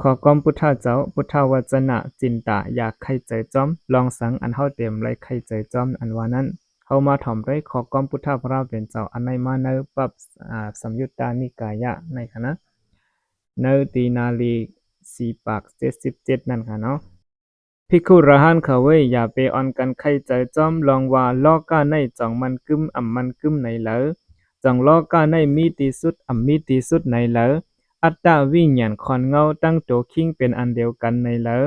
ขอกอมพุทธเจ้าพุทธวจนะจินตาอยากไข่ใจจอมลองสังอันเฮาเต็มไรไข่ใจจอมอันว่านั้นเฮามาถ่อมด้วยขอกอมพุทธพระเป็นเจ้าอันในมาเนอปับสัมยุตตานิกายะในคณะเนอตีนาลีสีปาก77นั่นค่ะเนาะภิกขุระหันเขาเว้ยอย่าไปออนกันไข่ใจจอมลองว่าลอกก้าในจ่องมันกึมอ่ำมันกึมไหนเหลอจ่องลอกก้าในมีตีสุดอ่ำมีตีสุดไหนเหลออัตตาวิญญาณคอนเงาตั้งโตคิงเป็นอันเดียวกันในเหลอ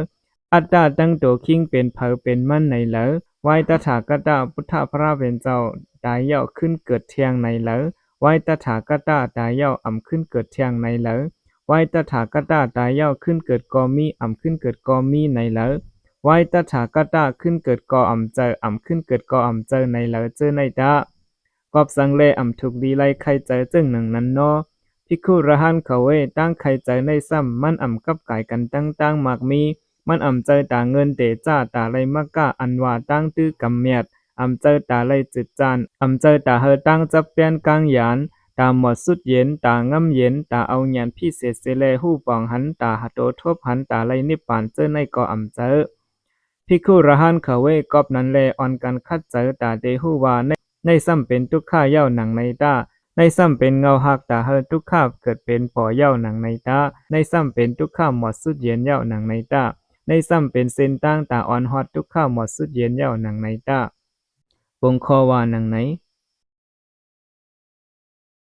อัตตาตั้งโตคิงเป็นเผอเป็นมันในเหลอไว้ตถาคตพุทธพระเป็นเจ้าตายเย่าขึ้นเกิดเทียงในเหลอไว้ตถาคตตายเย่าอ่ำขึ้นเกิดเทียงในเหลอไว้ตถาคตตายเย่าขึ้นเกิดกอมีอ่ำขึ้นเกิดกอมีในเหลอไว้ตถาคตขึ้นเกิดกออ่ำเจออ่ำขึ้นเกิดกออ่ำเจอในเหลอเจอในตากอบสังเลอ่ำถูกดีไลใครเจอจึงหนึ่งนั้นเนาะภิกขุระหันเขาเวตั้งใครใจในซ้ำมันอ่ำกับกายกันตั้งมากมีมันอ่ำใจตาเงินเตจ้าตาไรมักกะอันว่าตั้งตื้อกำเมียดอ่ำใจตาไรจิตจานอ่ำใจตาเฮอตั้งจับเปลี่ยนกลางยานตาหมดสุดเย็นตางำเย็นตาเอาหยันพิเศษเสเลหู้ปองหันตาหะโตทบหันตาไรนิพพานเจอในก่ออ่ำเจอภิกขุระหันเขาเวกอบนั้นแลออนกันคัดเจอตาเตหู้ว่าในซ้ำเป็นทุกข้าเย้าหนังในตาในซ้ำเป็นเงาหักตาเฮอทุกข้าเกิดเป็นปอเย้าหนังในตาในซ้ำเป็นทุกข้าหมดสุดเย็นเย้าหนังในตาในซ้ำเป็นเส้นตั้งตาอ่อนฮอดทุกข้าหมดสุดเย็นเย้าหนังในตาปงคอว่าหนังไหน